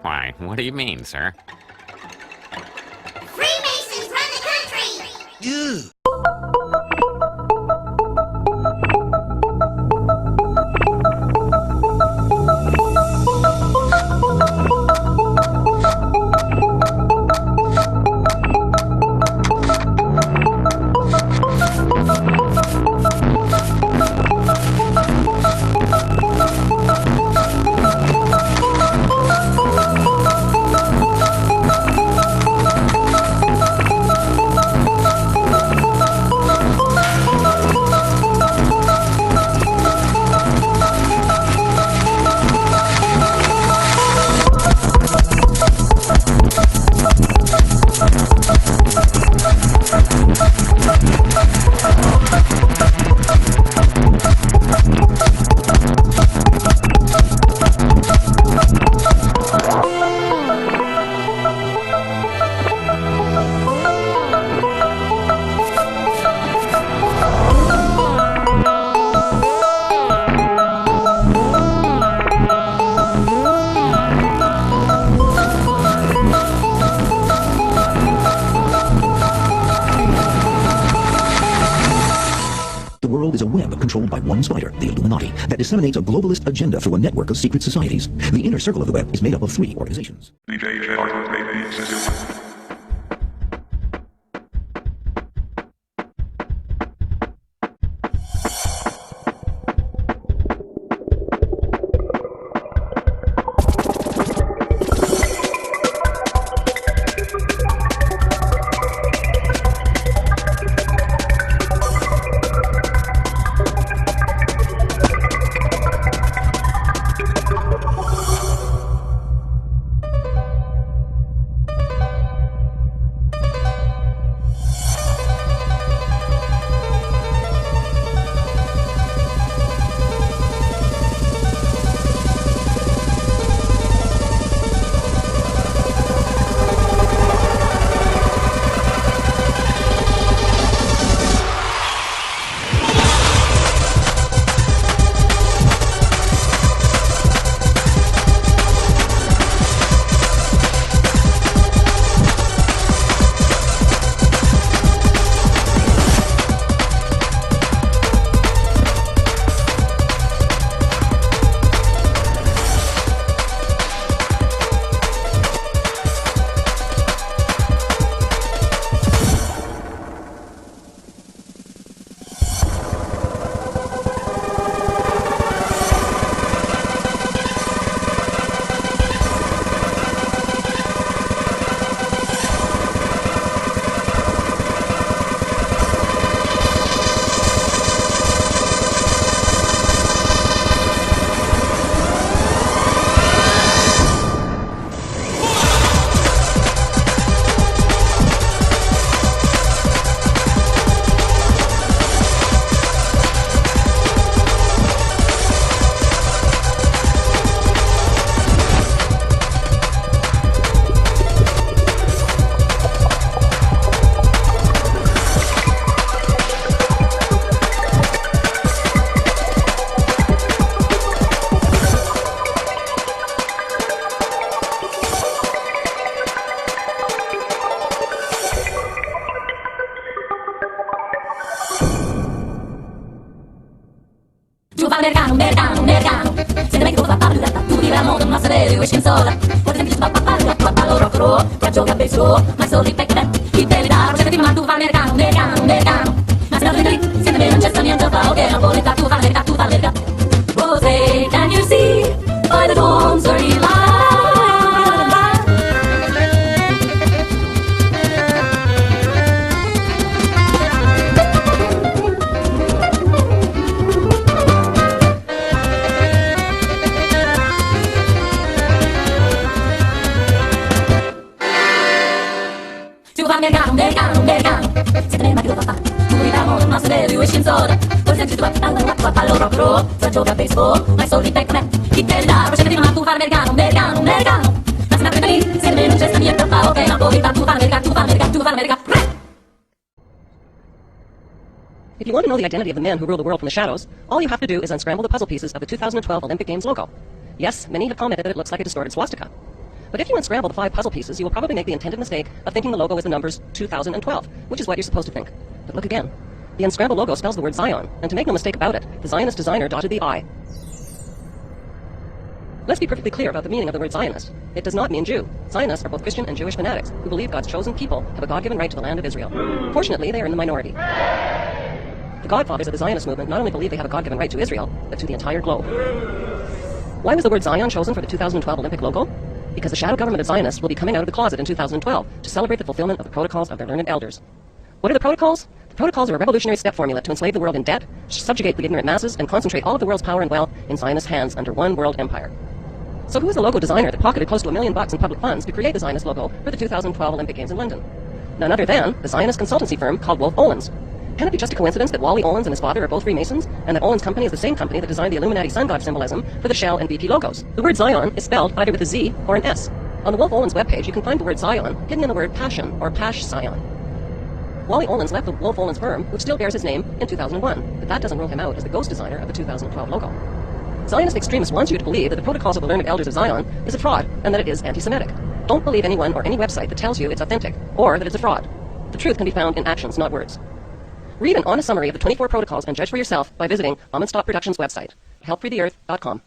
Why, what do you mean, sir? Freemasons run the country! Ew. The world is a web controlled by one spider, the Illuminati, that disseminates a globalist agenda through a network of secret societies. The inner circle of the web is made up of 3 organizations. Can you see by the dawn's early light? Americano, se te ne ma che lo fa, comuniamo il nostro deve uscire in soda, forse ci tua la palla rock, sa gioca a baseball, ma soldi per me, chi te dà, forse ti ma tu fa americano, ma se ne prende lì, se ne non c'è sta niente, fa ok, ma poi tu fa America. If you want to know the identity of the men who rule the world from the shadows, all you have to do is unscramble the puzzle pieces of the 2012 Olympic Games logo. Yes, many have commented that it looks like a distorted swastika. But if you unscramble the 5 puzzle pieces, you will probably make the intended mistake of thinking the logo is the numbers 2012, which is what you're supposed to think. But look again. The unscrambled logo spells the word Zion, and to make no mistake about it, the Zionist designer dotted the I. Let's be perfectly clear about the meaning of the word Zionist. It does not mean Jew. Zionists are both Christian and Jewish fanatics who believe God's chosen people have a God-given right to the land of Israel. Fortunately, they are in the minority. The godfathers of the Zionist movement not only believe they have a God-given right to Israel, but to the entire globe. Why was the word Zion chosen for the 2012 Olympic logo? Because the shadow government of Zionists will be coming out of the closet in 2012 to celebrate the fulfillment of the protocols of their learned elders. What are the protocols? The protocols are a revolutionary step formula to enslave the world in debt, subjugate the ignorant masses, and concentrate all of the world's power and wealth in Zionist hands under one world empire. So who is the logo designer that pocketed close to $1 million in public funds to create the Zionist logo for the 2012 Olympic Games in London? None other than the Zionist consultancy firm called Wolf Olins. Can it be just a coincidence that Wally Olins and his father are both Freemasons, and that Olins Company is the same company that designed the Illuminati sun god symbolism for the Shell and BP logos? The word Zion is spelled either with a Z or an S. On the Wolf Olins webpage, you can find the word Zion hidden in the word passion or Pash Zion. Wally Olins left the Wolf Olins firm, which still bears his name, in 2001, but that doesn't rule him out as the ghost designer of the 2012 logo. Zionist extremists want you to believe that the protocols of the learned elders of Zion is a fraud and that it is anti-Semitic. Don't believe anyone or any website that tells you it's authentic or that it's a fraud. The truth can be found in actions, not words. Read an honest summary of the 24 protocols and judge for yourself by visiting Stop Productions' website, helpfreetheearth.com.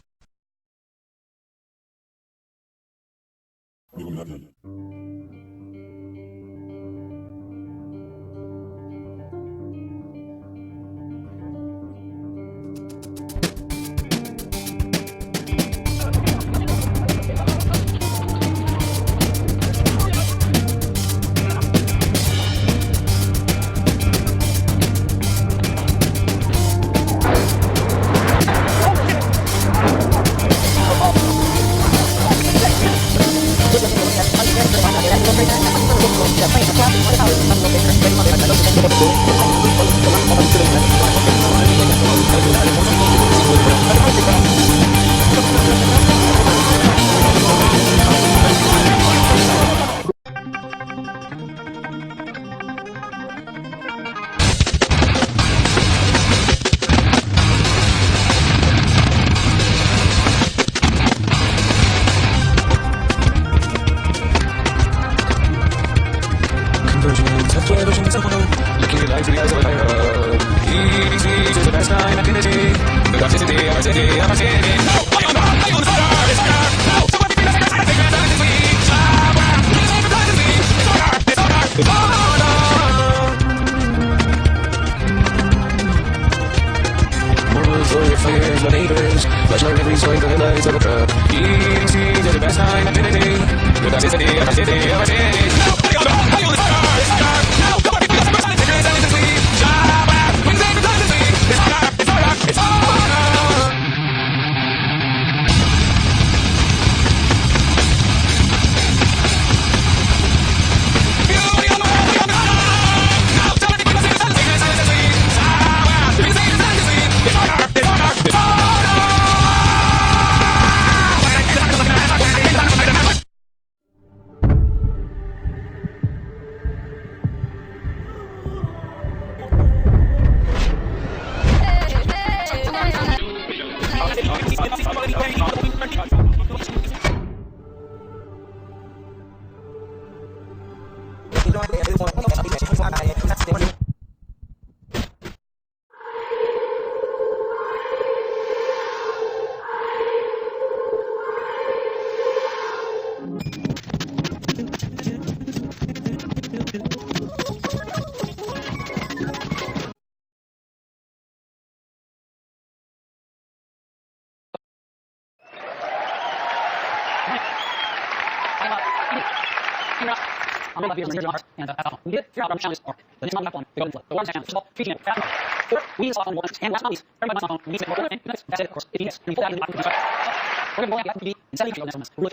And we did figure out our challenge or the next one, the golden flow. The one challenge, first of all, treating it fast. Four, we install on one, and last but not least, everybody wants on, we need to make more, and that's it, of course. If you miss, then you pull out in the we're going to go out in and 70 next one, we're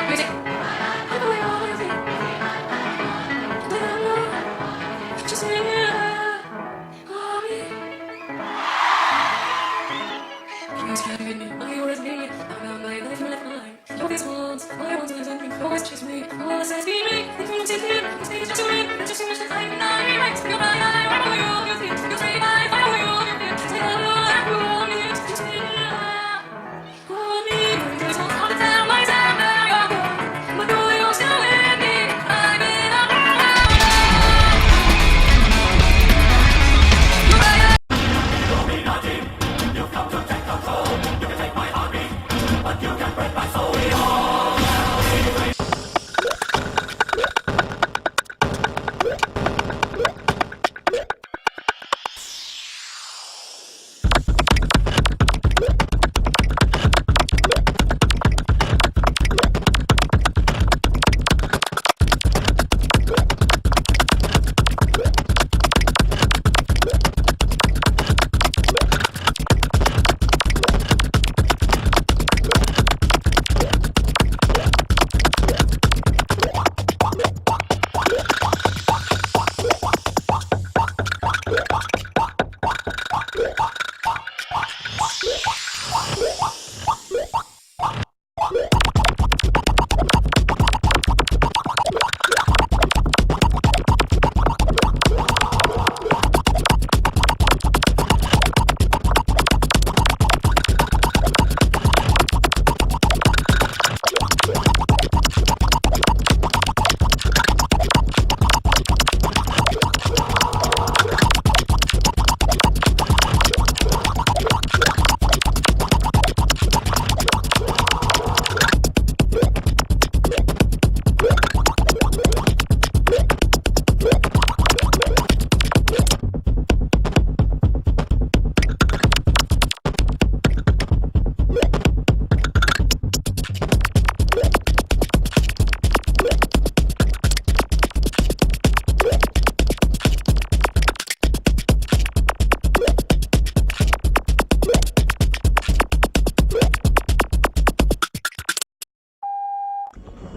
Music.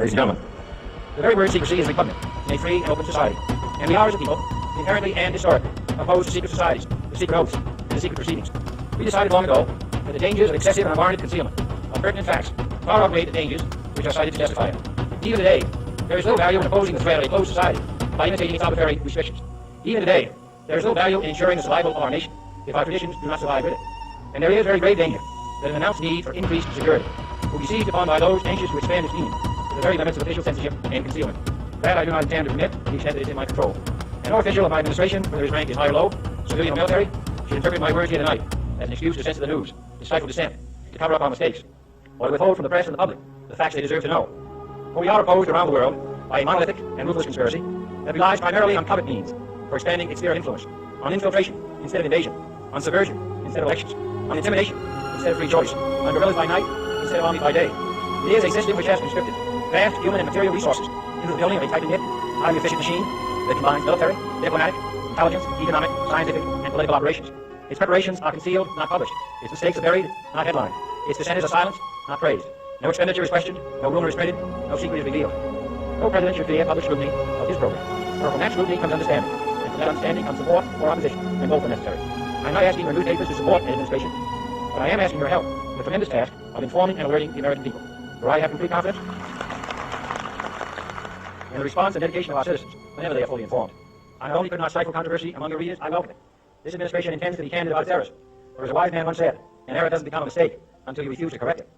Ladies and gentlemen, the very word secrecy is repugnant in a free and open society, and we are, as a people, inherently and historically opposed to secret societies, the secret oaths, and the secret proceedings. We decided long ago that the dangers of excessive and unwarranted concealment of pertinent facts far outweigh the dangers which are cited to justify it. Even today, there is no value in opposing the threat of a closed society by imitating its arbitrary restrictions. Even today, there is no value in ensuring the survival of our nation if our traditions do not survive with it. And there is very grave danger that an announced need for increased security will be seized upon by those anxious to expand its meaning to the very limits of official censorship and concealment. That I do not intend to permit to the extent that it is in my control. And no official of my administration, whether his rank is high or low, civilian or military, should interpret my words here tonight as an excuse to censor the news, to stifle dissent, to cover up our mistakes, or to withhold from the press and the public the facts they deserve to know. For we are opposed around the world by a monolithic and ruthless conspiracy that relies primarily on covert means for expanding its sphere of influence, on infiltration instead of invasion, on subversion instead of elections, on intimidation instead of free choice, on guerrillas by night instead of armies by day. It is a system which has conscripted vast human and material resources into the building of a tightly knit, highly efficient machine that combines military, diplomatic, intelligence, economic, scientific, and political operations. Its preparations are concealed, not published. Its mistakes are buried, not headlined. Its dissenters are silenced, not praised. No expenditure is questioned, no rumor is printed, no secret is revealed. No president should fear public scrutiny of his program, for from that scrutiny comes understanding, and from that understanding comes support or opposition, and both are necessary. I'm not asking your newspapers to support an administration, but I am asking your help in the tremendous task of informing and alerting the American people, where I have complete confidence in the response and dedication of our citizens whenever they are fully informed. I not only could not stifle controversy among your readers, I welcome it. This administration intends to be candid about its errors, for as a wise man once said, an error doesn't become a mistake until you refuse to correct it.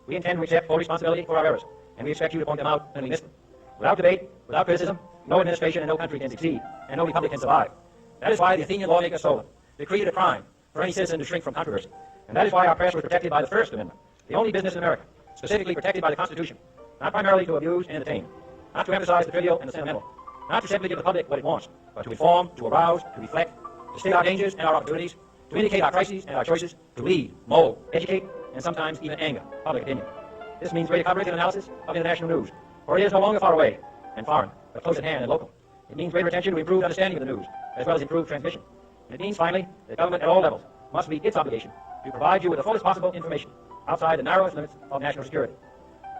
We intend to accept full responsibility for our errors, and we expect you to point them out when we miss them. Without debate, without criticism, no administration and no country can succeed, and no republic can survive. That is why the Athenian lawmakers told them they created a crime for any citizen to shrink from controversy. And that is why our press was protected by the First Amendment, the only business in America, specifically protected by the Constitution, not primarily to abuse and entertain, not to emphasize the trivial and the sentimental, not to simply give the public what it wants, but to inform, to arouse, to reflect, to state our dangers and our opportunities, to indicate our crises and our choices, to lead, mold, educate, and sometimes even anger public opinion. This means greater coverage and analysis of international news, for it is no longer far away and foreign, but close at hand and local. It means greater attention to improved understanding of the news, as well as improved transmission. And it means, finally, that government at all levels must meet its obligation to provide you with the fullest possible information outside the narrowest limits of national security.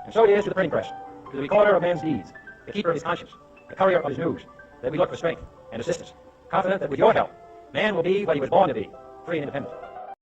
And so it is to the printing press, to the recorder of man's deeds, the keeper of his conscience, the courier of his news, that we look for strength and assistance, confident that with your help, man will be what he was born to be, free and independent.